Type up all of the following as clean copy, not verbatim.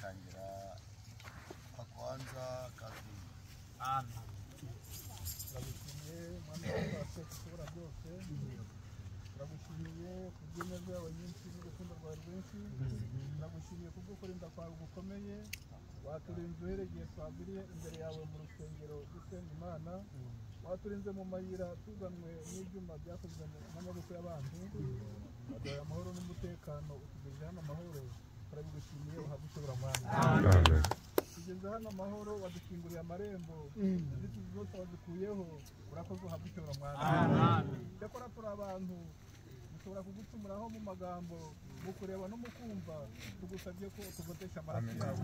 tangira kwa kwanza kazi. Amen. Turagushimiye mwana wacu ushobora byose. Turagushimiye kubw'ineza yawe nyinshi n'urukundo rwawe rwinshi. Turagushimiye kubw'ukurinda kwawe gukomeye. Waturinze uhereye twagiriye imbere yawe mu rusengero gusenga Imana. Waturinze mu mayira tuzanwe n'ibyuma byakozwe n'amaboko y'abantu. Waduhaye amahoro n'umutekano, utugejeje hano amahoro. Turagushimiye uhabwe ushobora mwana. Amen. Tugeze hano amahoro, wadukinguriye amarembo. Inzitizi zose wazikuyeho, urakoze uhabwe ushobora mwana. Amen. Cyakora turi abantu dushobora kugucumuraho mu magambo, mu kureba no mu kumva. Tugusabye ko tugotesha amaraso yawe.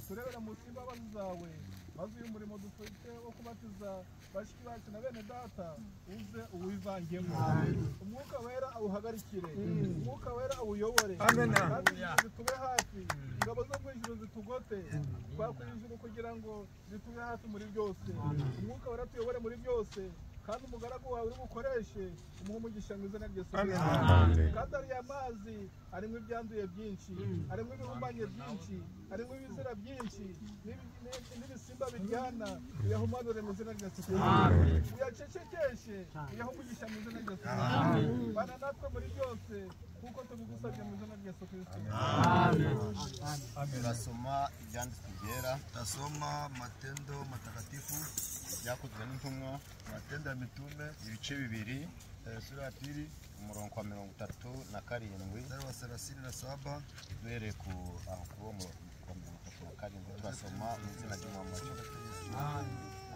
Turebera mu imbabazi zawe, maze uyu murimo dufite wo kubatiza bashiki bacu na bene data uze uwivangemo. Umwuka wera awuhagarikire, umwuka wera awuyobore. Kandi zitube hafi, ingabo zo mu ijuru zitugote, twakwira ijuru kugira ngo zitube hafi muri byose. Umwuka wera tuyobore muri byose, kandi umugaragu wawe uri bukoreshe umuhe umugisha mu izina rya Yesu. Kandi ariya mazi arimo ibyanduye byinshi, arimo ibihumbanye byinshi, arimo ibizira byinshi n'ibisimba biryana, uyahumanure mu izina rya Yesu. Uyacecekeshe, uyahe umugisha mu izina rya Yesu. Bana natwe muri byose kuko tubigusabye mu izina rya Yesu Kristo. Turasoma ibyanditswe byera, turasoma Matendo matakatifu, ibyakozwe n'intumwa, Matendo ya mitume ibice bibiri, sura ya pili umurongo wa 37 wa 37 duhereye ku aho kubo mu 37 turasoma mu izina ry'Umwami.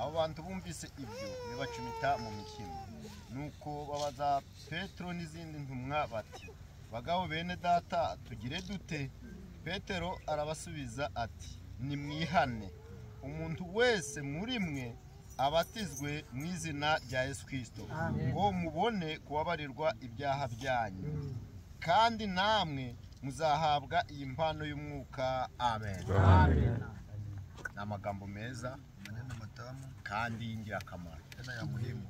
Abo bantu bumvise ibyo bibacumita mu mitima, nuko babaza Petero n'izindi ntumwa bati, bagabo bene data tugire dute? Petero arabasubiza ati, nimwihane umuntu wese muri mwe abatizwe mu izina rya Yesu Kristo, ngo mubone kubabarirwa ibyaha byanyu, kandi namwe muzahabwa iyi mpano y'umwuka. Amen. Ni amagambo meza, maneno matamu kandi y'ingirakamaro, tena ya muhimu.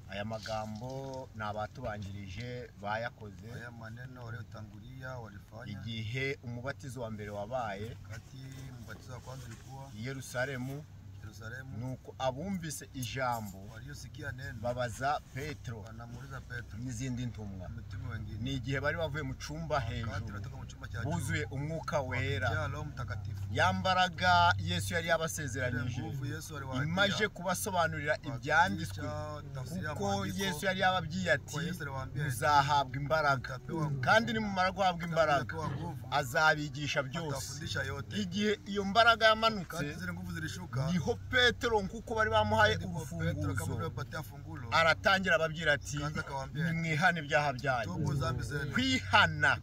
Aya magambo ni abatubanjirije bayakoze, aya maneno waliotangulia walifanya igihe umubatizo wa mbere wabaye, kati umubatizo wa kwanza ulikuwa i Yerusalemu. Nuko abumvise ijambo waliyosikia neno babaza Petero n'izindi ntumwa, ni igihe bari bavuye mu cyumba hejuru buzuye umwuka wera, yambaraga Yesu yari yabasezeranyije, imaje kubasobanurira ibyanditswe, kuko Yesu yari yababwiye ati muzahabwa imbaraga, kandi nimumara guhabwa imbaraga azabigisha byose. Igihe iyo mbaraga yamanutse niho Petero nkuko bari bamuhaye urufunguzo aratangira ababwira ati, nimwihane ibyaha byanyu. Kwihana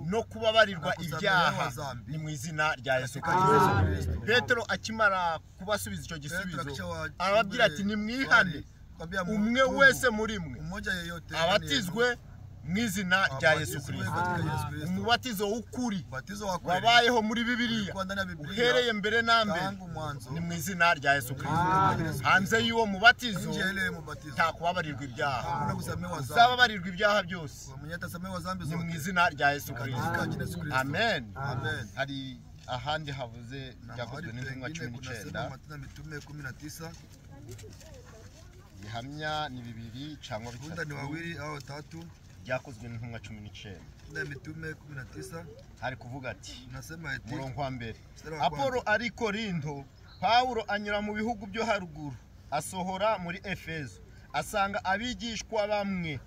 no kubabarirwa ibyaha ni mu izina rya Yesu Kristo. Petero akimara kubasubiza icyo gisubizo arababwira ati, nimwihane umwe wese muri mwe abatizwe mu izina rya Yesu Kristo. Umubatizo w'ukuri wabayeho muri Bibiliya uhereye mbere na mbere ni mu izina rya Yesu Kristo. Hanze y'uwo mubatizo nta kubabarirwa ibyaha, uzababarirwa ibyaha byose ni mu izina rya Yesu Kristo. Amen. Hari ahandi havuze ibyakozwe n'intumwa 19, Gihamya ni 2 cyangwa 3, byakozwe n'intumwa 19. Hari kuvuga ati, murongo wa mbere, Apolo ari Korinto, Paulo anyura mu bihugu byo haruguru, asohora muri Efeso, asanga abigishwa bamwe,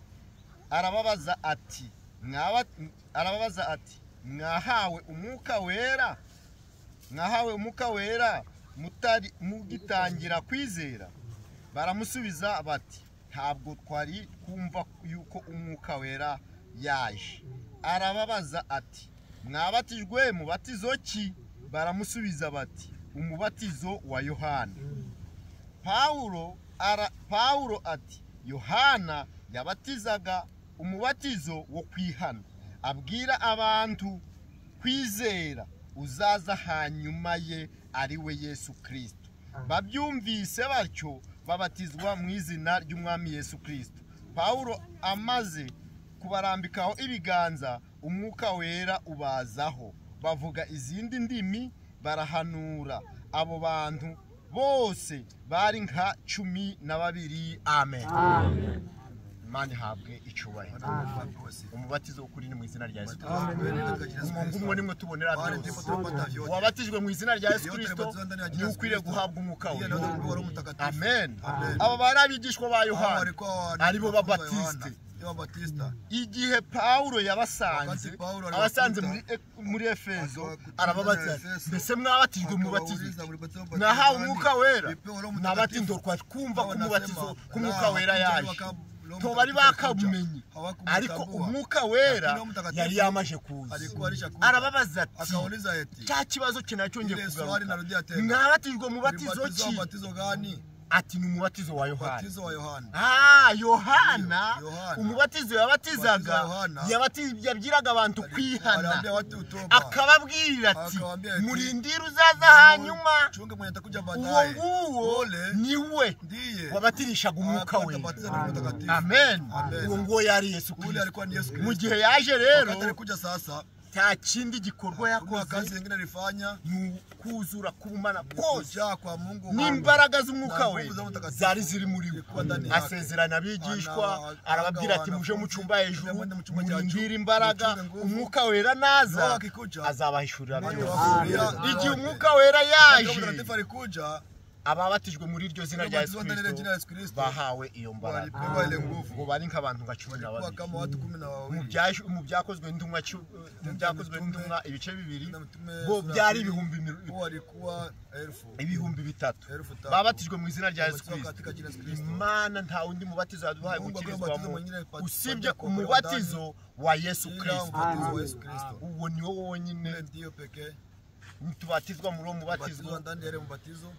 arababaza ati, mwahawe umwuka wera mutari mugitangira kwizera? Baramusubiza bati, ntabwo twari kumva yuko umwuka wera yaje. Arababaza ati, mwabatijwe mubatizo ki? Baramusubiza bati, umubatizo wa Yohana. Paulo ati, Yohana yabatizaga umubatizo wo kwihana, abwira abantu kwizera uzaza hanyuma ye ari we Yesu Kristo. Babyumvise batyo babatizwa mu izina ry'Umwami Yesu Kristo. Paulo amaze kubarambikaho ibiganza, umwuka wera ubazaho, bavuga izindi ndimi barahanura. Abo bantu bose bari nka 12. Amen. Imana ihabwe icyubahiro. Umubatizo w'ukuri ni mu izina rya Yesu Kristo. Umwe nimwe tubonera byose. Wabatijwe mu izina rya Yesu Kristo ni ukwiriye guhabwa umwuka we. Amen. Aba bari abigishwa ba Yohana aribo babatiste. Igihe Paulo yabasanze abasanze muri Efeso arababaza, mbese mwabatijwe mu batizo nahawe umwuka wera? Nabati ndorwa kumva kumubatizo kumwuka wera yaje to bari bakabumenye, ariko umwuka wera yari yamaje kuza. Arababaza ati cya kibazo kinacyongeye kugaruka, mwabatijwe mu batizo ki? Ati ni umubatizo wa Yohana. Yohana umubatizo yabatizaga yabwiraga abantu kwihana, akababwira ati murindira uzaza hanyuma, uwo nguwo niwe wabatirishaga umwuka we. Amen. Uwo nguwo yari Yesu Kristo. Mu gihe yaje rero nta kindi gikorwa yakoze ni kuzura kubumana kose n'imbaraga z'umwuka we zari ziri muri we. Asezerana abigishwa arababwira ati muje mu cyumba hejuru murindira imbaraga, umwuka wera naza azabahishurira byose. Igihe umwuka wera yaje, ababatijwe muri iryo zina rya Yesu Kristo bahawe iyo mbaraga. Ngo bari nk'abantu nka 12. Mu byakozwe n'intumwa ibice 2 bo byari ibihumbi 3 babatijwe mu izina rya Yesu Kristo. Imana nta wundi mubatizo yaduhaye gukirizwamo usibye umubatizo wa Yesu Kristo. Uwo ni wo wonyine tubatizwa muri uwo mubatizo,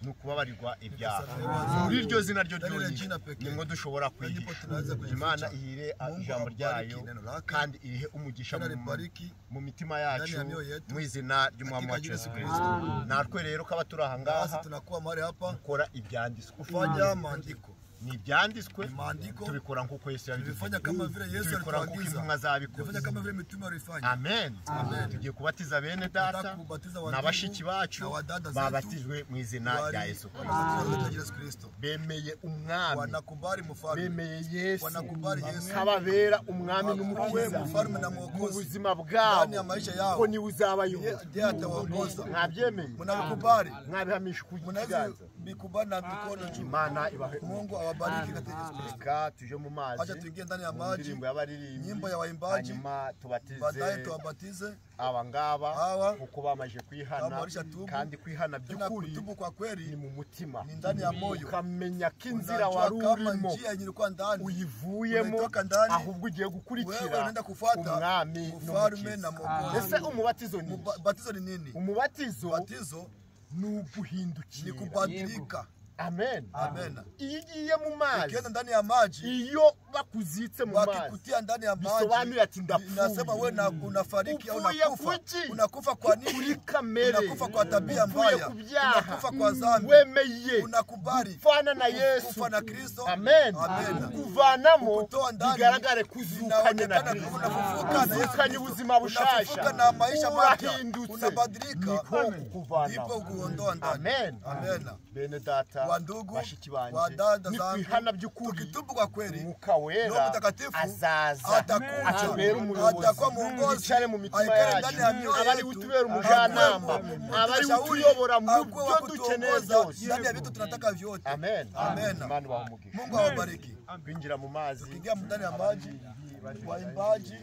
ni ukubabarirwa ibyaha. Muri iryo zina ryo ryonyine nimwo dushobora kwigisha. Imana ihire ijambo ryayo kandi irihe umugisha mu mitima yacu mu izina ry'umwami wacu Yesu Kristo. Natwe rero kaba turi aha ngaha gukora ibyanditswe. Ni ibyanditswe tubikora nk'uko Yesu yabifanya, tubikora nk'uko intumwa zabikoze. Amen. Tugiye kubatiza bene data n'abashiki bacu babatijwe mu izina rya Yesu Kristo. Bemeye umwami, bemeye Yesu nk'ababera umwami n'umukiza mu buzima bwabo, ko niwe uzabayobora. Mwabyemeye? Mwabihamisha ku kiganza? Imana ibahe. Mungu awabariki katika Yesu Kristo. Tuje mu mazi. Acha tuingie ndani ya maji. Nyimbo ya waimbaji. Baadaye tuwabatize aba ngaba kuko bamaje kwihana, kandi kwihana by'ukuri kutubu kwa kweli ni mu mutima, ni ndani ya moyo. Ukamenya ko inzira warurimo uyivuyemo, ahubwo ugiye gukurikira umwami n'umukiza. Ese umubatizo ni batizo ni nini? Umubatizo ni uguhindukira, ni kubadilika. Amen. Amen. Igiye mu mazi, ikienda ndani ya maji, iyo bakuzitse mu mazi, wakikutia ndani ya maji, bisobanuye ati ndapfuye. Inasema wewe unafariki au unakufa. Unakufa kwa nini? Unakufa kwa tabia mbaya, unakufa kwa dhambi. Wemeye unakubali kufana na Yesu, kufa na Kristo. Amen. Amen. Kuvanamo bigaragare kuzukanye na Kristo, unafufuka na Yesu, kanye ubuzima bushasha na maisha mapya, unabadilika. Ndipo kuondoa ndani. Amen. Amen. Bene data, wandugu, wadada zangu, tukitubu kwa kweli, Mwuka Wera azaza, atakuwa mwongozi, aikare ndani ya mioyo yetu, abari utubera umujyanama, abari utuyobora mu byo dukeneye byose, ndani ya vitu tunataka vyote. Amen. Amen. Mungu awabariki. Binjira mu mazi, tukiingia ndani ya maji, waimbaji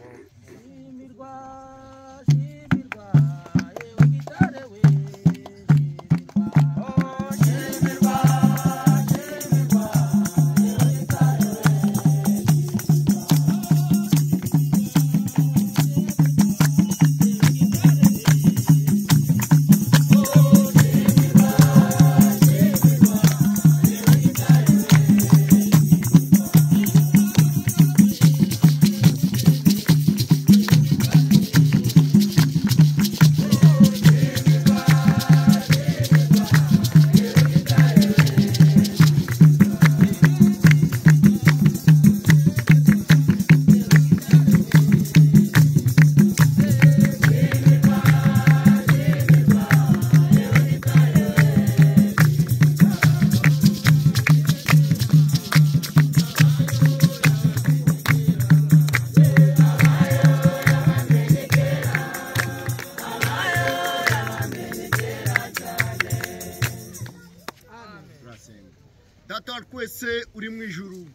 data wa twese uri mu ijuru,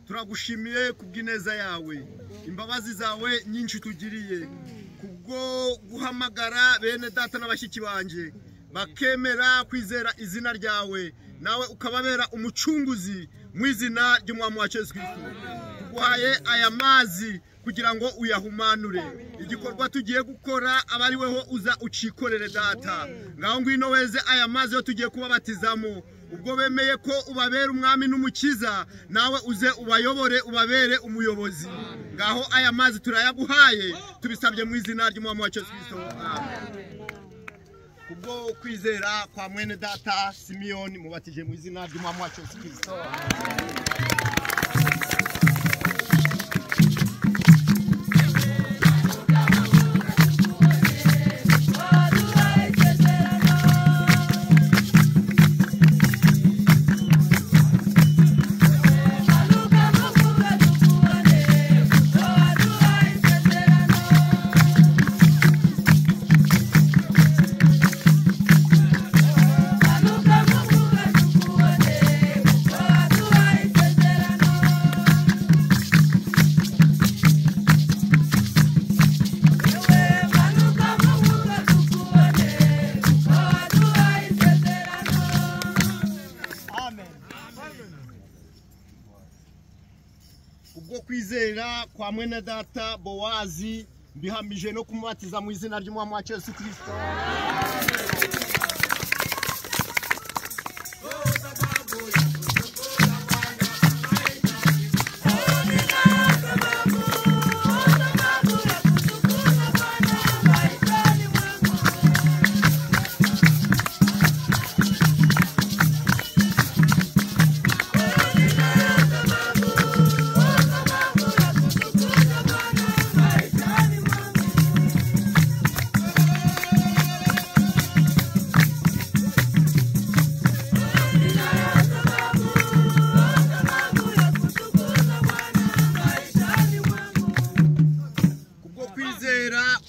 turagushimiye kubw'ineza yawe, imbabazi zawe nyinshi tugiriye, kubwo guhamagara bene data n'abashyiki banje bakemera kwizera izina ryawe, nawe ukababera umucunguzi mu izina ry'umwami wacu Yesu Kristo. Tuguhaye aya mazi kugira ngo uyahumanure, igikorwa tugiye gukora aba ari weho uza ucikorere data. Ngaho ngwino weze aya mazi yo tugiye kubabatizamo, ubwo bemeye ko ubabera umwami n'umukiza, nawe uze ubayobore ubabere umuyobozi. Ngaho aya mazi turayaguhaye, tubisabye mu izina ry'umwami wacu Yesu Kristo. Kubwo kwizera kwa mwene data Simiyoni mubatije mu izina ry'umwami wacu Yesu Kristo. Kubwo kwizera kwa mwene data Bowazi mbihamije no kumubatiza mu izina ry'umwami wacu Yesu Kristo.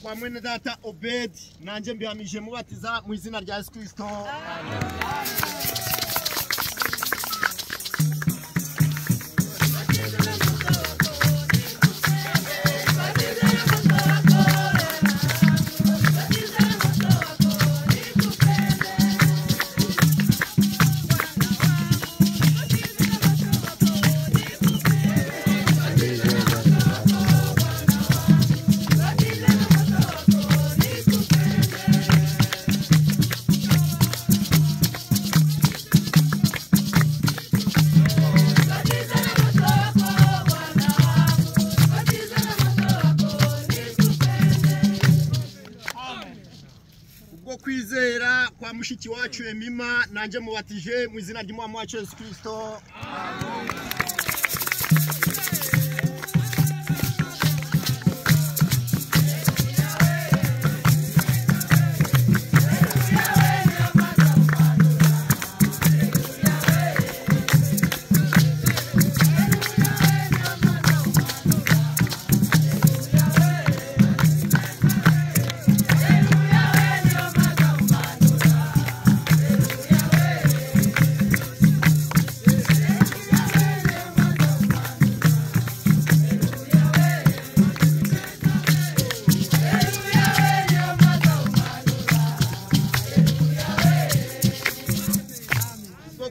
Kwa mwene data Obed nanje mbihamije mubatiza mu izina rya Yesu Kristo. Kwizera kwa mushiki wacu Emima nanje mubatije mu izina ry'umwami wacu Yesu Kristo.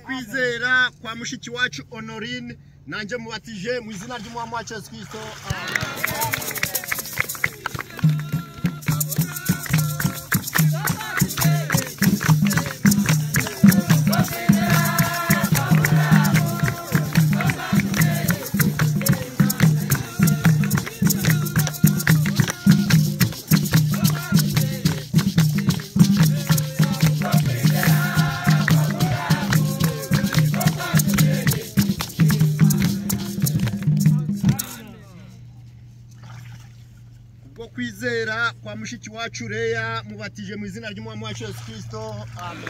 Kwizera kwa mushiki wacu Honorine nanje mubatije mu izina ry'umwami wacu Yesu Kristo. Kwizera kwa mushiki wacu Leya mubatije mu izina ry'umwami wacu Yesu Kristo. Amen.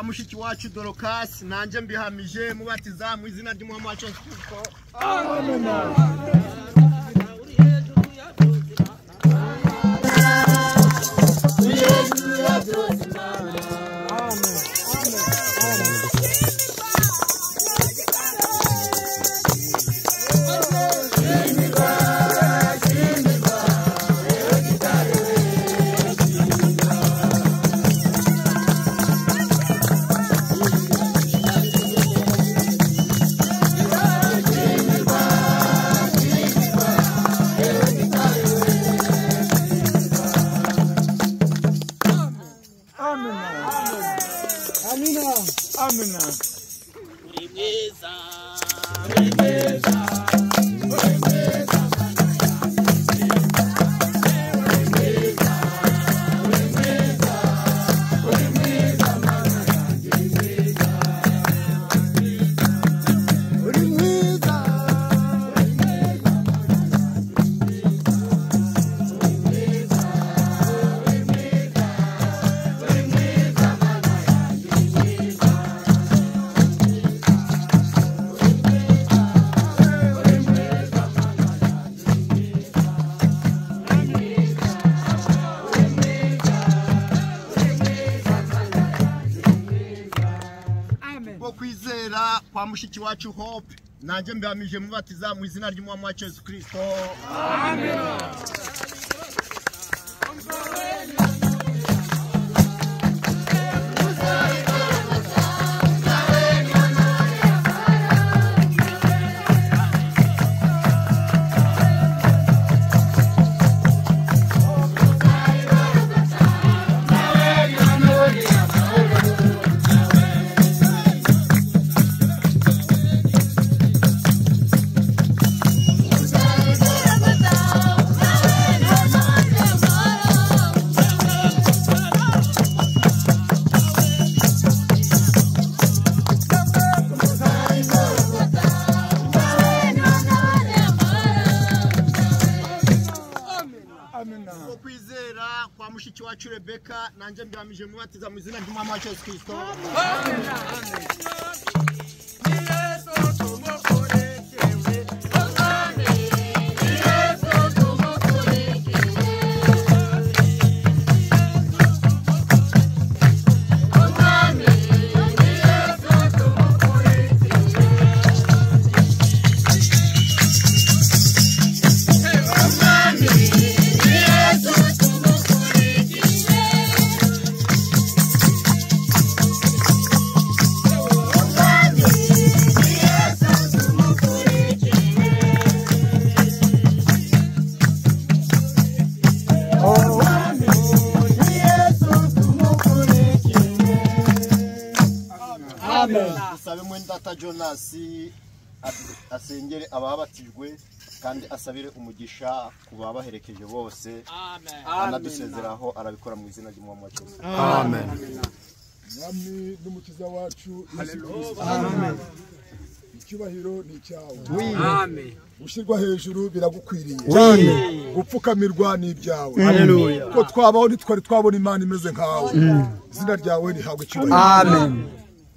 mushiki wacu Dorokasi nanjye mbihamije mubatiza mu izina ry'umwami wacu Yesu Kristo. Amen. Uwizera kwa mushiki wacu Hope nanjye mbihamije mubatiza mu izina ry'umwami wacu Yesu Kristo. Amen. Uwizera kwa mushiki wacu Rebeka nanjye mbihamije mubatiza mu izina ry'umwami wacu Yesu Kristo. Dusabe mwendata Jonas asengere ababatijwe kandi asabire umugisha kubabaherekeje bose. Anadusezeraho arabikora mu izina ry'umwami wacu. Amen. Mwami n'umukiza wacu Yesu Kristo. Amen. Icyubahiro ni cyawe. Amen. Gushirwa hejuru biragukwiriye. Amen. Gupfukamirwa ni ibyawe. Haleluya. Ko twabaho ntitwari twabona Imana imeze nkawe. Izina ryawe rihabwe icyubahiro. Amen.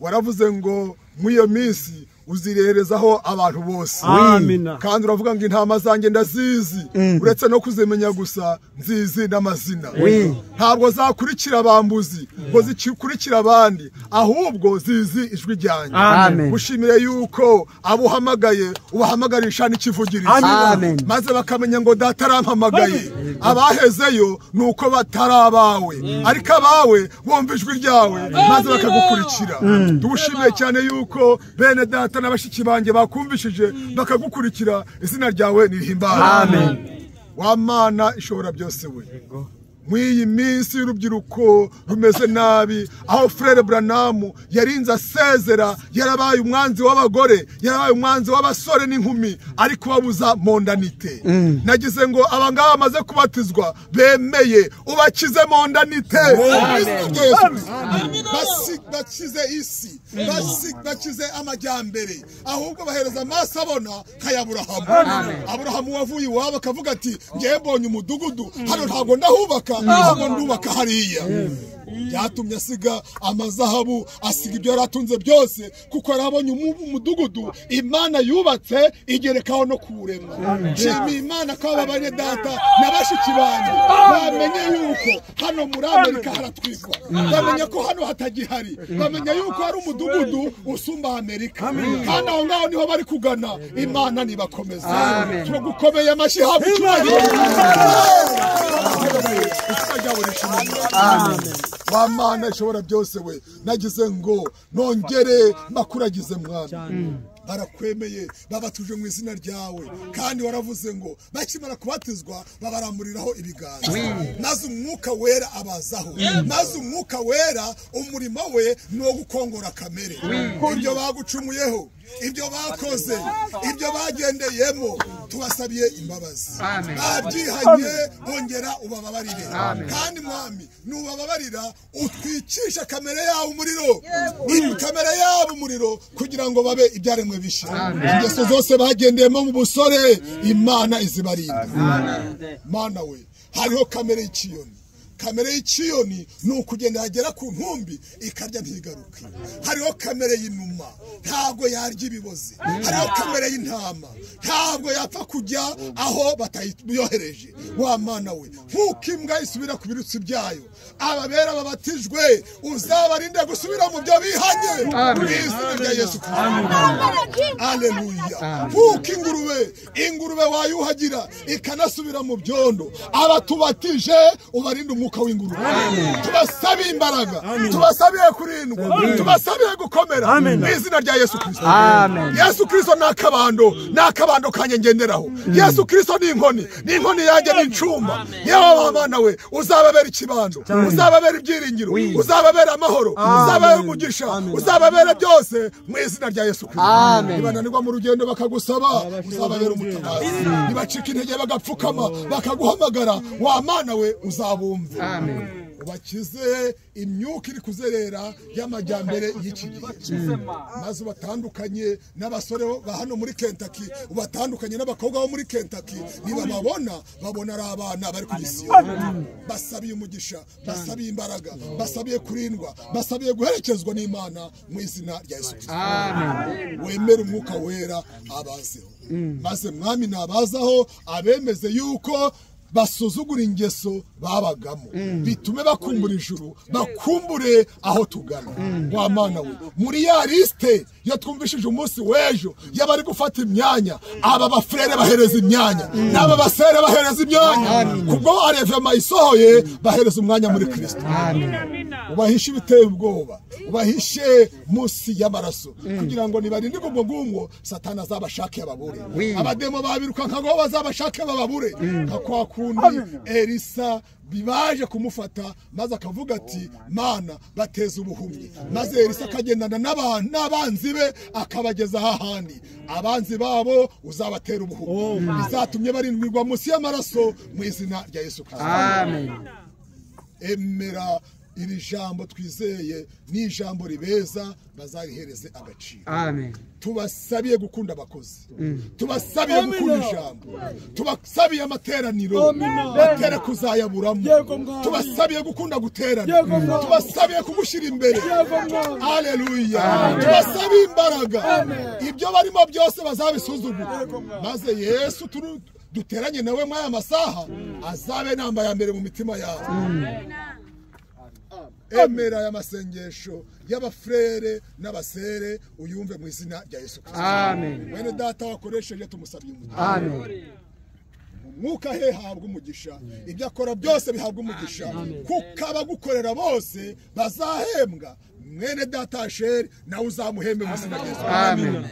Waravuze ngo mu iyo minsi uzireherezaho abantu bose. Amina. Kandi uravuga ngo intama zanjye ndazizi uretse no kuzimenya gusa nzizi n'amazina. Ntabwo zakurikira abambuzi ngo zikurikira abandi ahubwo zizi ijwi ryanjye. Mushimire yuko abuhamagaye ubahamagarisha n'ikivugirizo maze bakamenya ngo data arampamagaye. Abahezeyo nuko batarabawe ariko abawe bumva ijwi ryawe maze bakagukurikira. Tugushimiye cyane yuko bene data n'abashiki banjye bakumvishije bakagukurikira. Izina ryawe nirihimbare. Amen. Wa Mana ishobora byose we. Mwiyi minsi y'urubyiruko rumeze nabi aho Frère Branham yarinze asezera yarabaye umwanzi w'abagore yarabaye umwanzi w'abasore n'inkumi ariko babuza mondanite. Nagize ngo abangaba bamaze kubatizwa bemeye ubakize mondanite. Bakize isi bakize amajyambere ahubwo bahereza amaso abona kayaburahamu. Aburahamu wavuye iwabo akavuga ati ngiye mbonye umudugudu hano ntabwo ndahubaka ahubwo ndubaka hariya. byatumye asiga amazahabu, asiga ibyo yaratunze byose, kuko yarabonye umudugudu Imana yubatse igerekaho no kuwurema. Nshimiye Imana ko aba bane data n'abashiki banjye bamenye yuko hano muri Amerika haratwikwa, bamenye ko hano hatagihari, bamenye yuko hari umudugudu usumba Amerika, kandi aho ngaho niho bari kugana. Imana nibakomeza, turagukomeye amashyi habu cyubahiro. Wa Mana ishobora byose we, nagize ngo nongere makuragize Mwami. Barakwemeye, babatuje mu izina ryawe, kandi waravuze ngo bakimara kubatizwa babaramuriraho ibiganza, maze umwuka wera abazaho, maze umwuka wera umurimo we ni uwo gukongora kamere. Ibyo bagucumuyeho, ibyo bakoze, ibyo bagendeyemo, tubasabiye imbabazi. Babyihanye, ongera ubababarire, kandi Mwami nubababarira utwicisha kamere yawe umuriro, kamere yawe umuriro, kugira ngo babe ibyaremwe bishya. Ingeso zose bagendeyemo mu busore, Imana izibarinda. Mana we, hariho kamere y'ikiyoni. Kamere y'ikiyoni ni ukugenda yagera ku ntumbi ikarya ntigaruke. Hariho kamere y'inuma, ntabwo yarya ibibozi. Hariho kamere y'intama, ntabwo yapfa kujya aho batayohereje. Wa Mana we, nk'uko imbwa isubira ku birutsi byayo, ababera babatijwe uzabarinde gusubira mu byo bihanye mu izina rya Yesu Kristo. Aleluya. Nk'uko ingurube wayuhagira ikanasubira mu byondo, abatubatije ubarinde umwuka w'ingurube. Tubasabiye imbaraga, tubasabiye kurindwa, tubasabiye gukomera mu izina rya Yesu Kristo. Yesu Kristo ni akabando kanye ngenderaho. Yesu Kristo ni inkoni yanjye n'incumba. Yewe Mana we, uzababera ikibando, uzababera ibyiringiro, uzababera amahoro, uzababera umugisha, uzababera byose mu izina rya Yesu Kristo. Nibananirwa mu rugendo bakagusaba, uzababera umutabazi. Nibacika intege bagapfukama bakaguhamagara, wa Mana we uzabumva. Ubakize imyuka iri kuzerera y'amajyambere y'iki gihe, maze ubatandukanye n'abasore ba hano muri Kentucky, ubatandukanye n'abakobwa bo muri Kentucky. Niba babona ari abana bari ku isi, basabiye umugisha, basabiye imbaraga, basabiye kurindwa, basabiye guherekezwa n'Imana mu izina rya Yesu Kristo. Wemere umwuka wera abazeho, maze Mwami nabazaho abemeze yuko basuzugura ingeso babagamo, bitume bakumbura ijuru, bakumbure aho tugana. Wa Mana we, muri ya liste yo twumvishije umunsi w'ejo y'abari gufata imyanya, aba bafrere bahereza imyanya, n'aba basere bahereza imyanya, kubwo arevema isohoye bahereza umwanya muri Kristo. Ubahishe ibiteye ubwoba, ubahishe munsi y'amaraso, kugira ngo nibarindirwe ubwo ngumwo Satani azabashake ababure. Abademo babiruka nkago bazabashake bababure, nka kundi Elisa bibaje kumufata, maze akavuga ati Mana bateza ubuhumyi, maze Elisa akagendana n'abanzi be akabageza hahandi. Abanzi babo uzabatera ubuhumyi, bizatumye barindwirwa munsi y'amaraso mu izina rya Yesu Kristo. Emera iri jambo twizeye ni ijambo ribeza, bazarihereze agaciro. Tubasabiye gukunda abakozi, tubasabiye gukunda ijambo, tubasabiye amateraniro batere kuzayaburamo, tubasabiye gukunda guterana, tubasabiye kugushyira imbere. Aleluya. Tubasabiye imbaraga, ibyo barimo byose bazabisuzugura, maze Yesu duteranye nawe muri aya masaha azabe namba ya mbere mu mitima yabo. Emera aya masengesho y'abafrere n'abasere uyumve mu izina rya Yesu Kristo. Mwene data wakoresheje tumusabiye umugisha. Umwuka he habwa umugisha, ibyo akora byose bihabwa umugisha, kuko abagukorera bose bazahembwa. Mwene data Asheri nawe uzamuhembe mu izina rya Yesu.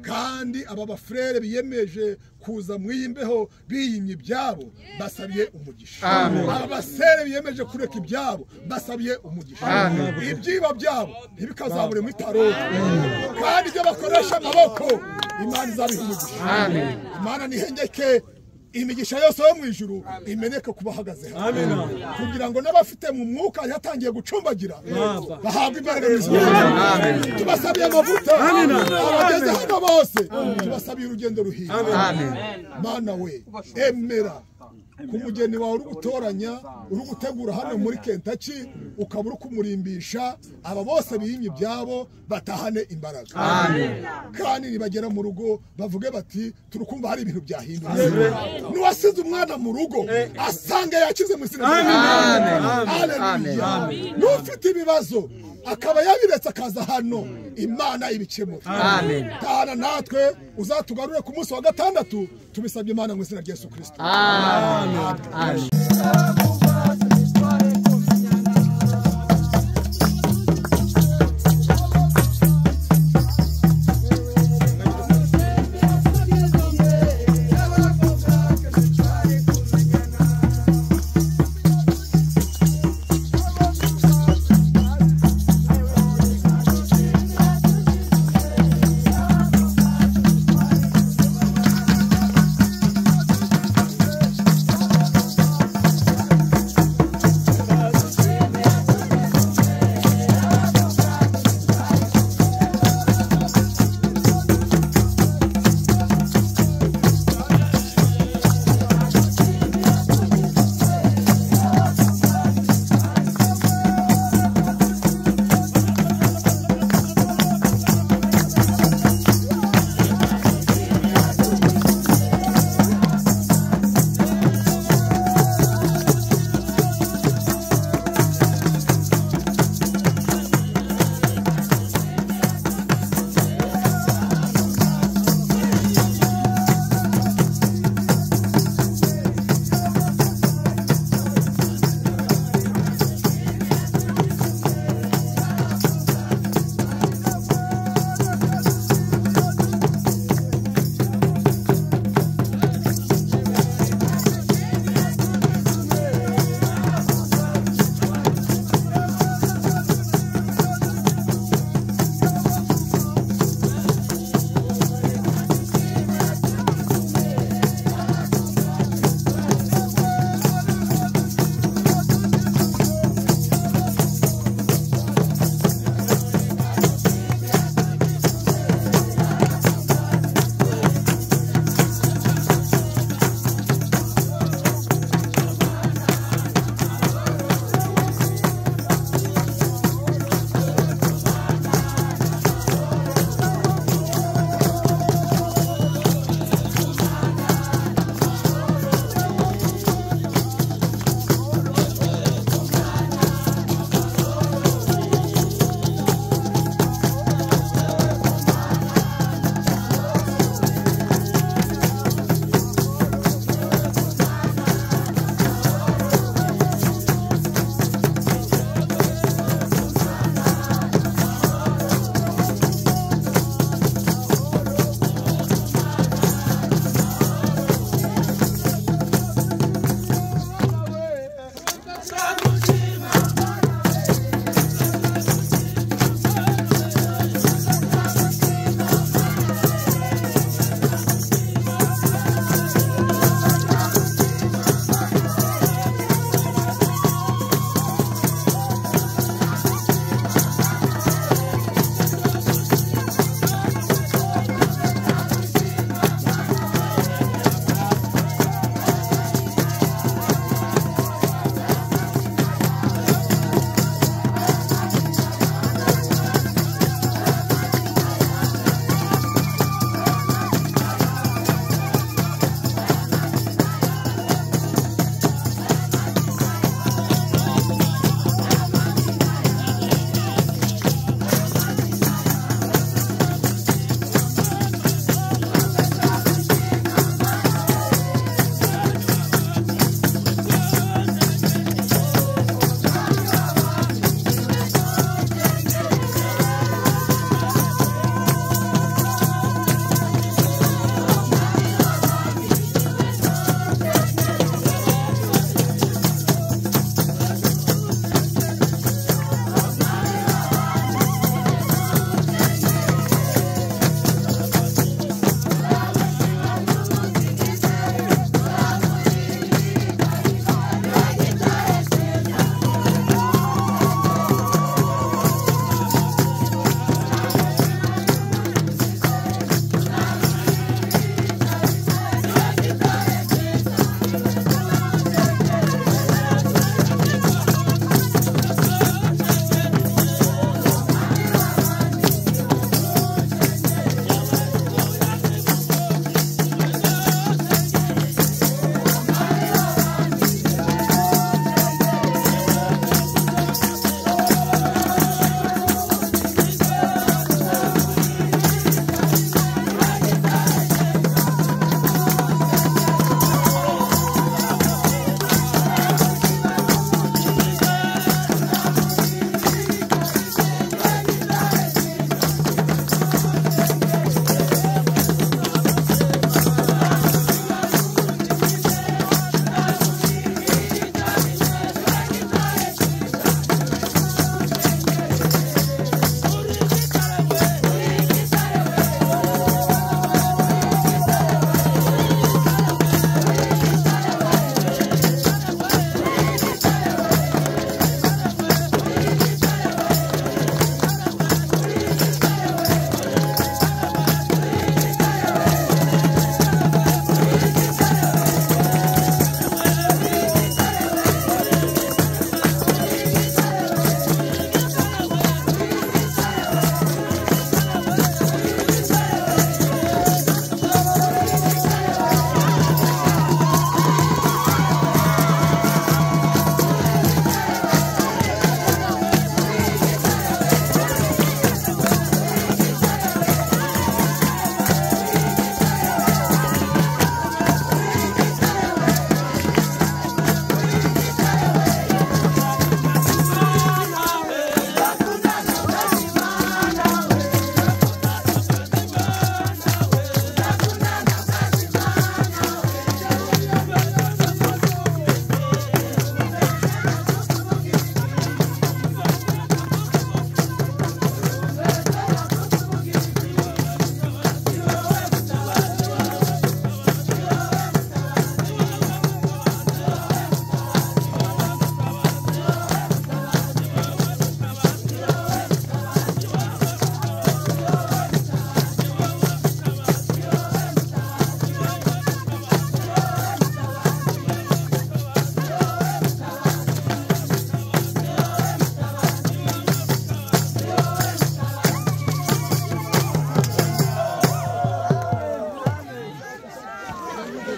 Kandi aba bafrere biyemeje kuza mwiyimbeho biyimye ibyabo, basabiye umugisha. Aba basere biyemeje kureka ibyabo, basabiye umugisha. Ibyiba byabo ntibikazabure mu itaroti, kandi ibyo bakoresha amaboko Imana izabiha umugisha. Imana nihengeke imigisha yose yo mu ijuru imeneke kubahagaze hano, kugira ngo n'abafite mu mwuka yatangiye gucumbagira bahabwe imbaraga n'izina. Tubasabiye amavuta abageze hano bose, tubasabiye urugendo ruhire. Mana we, emera ku mugeni wawe uri gutoranya uri gutegura hano muri Kentucky ukaba uri kumurimbisha aba bose biyimye ibyabo batahane imbaraga kandi nibagera mu rugo bavuge bati turukumva hari ibintu byahindutse n'uwasize umwana mu rugo asanga yakize mu izina haleluya n'ufite ibibazo akaba yabiretse akaza hano Imana ibikemura tahana natwe uzatugarure ku munsi wa gatandatu tubisabye Imana mu izina rya Yesu Kristo amen.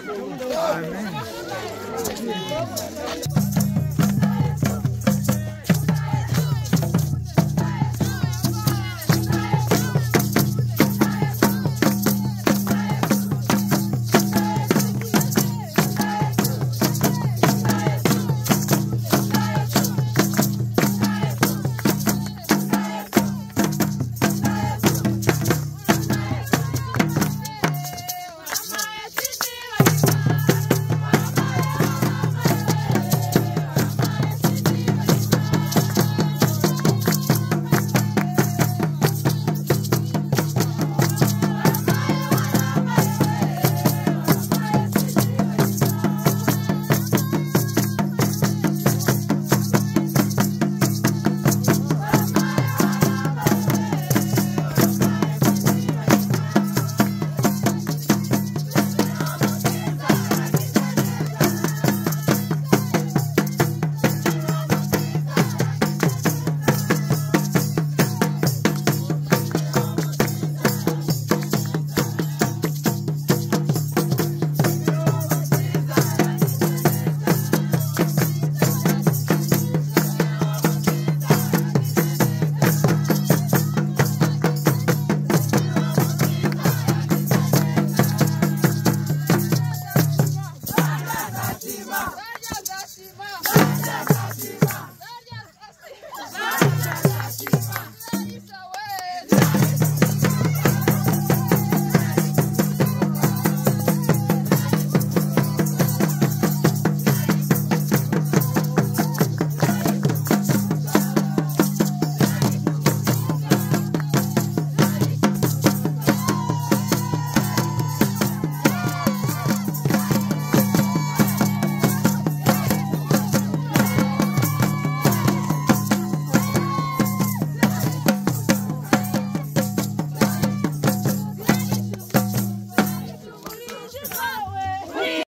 Amen.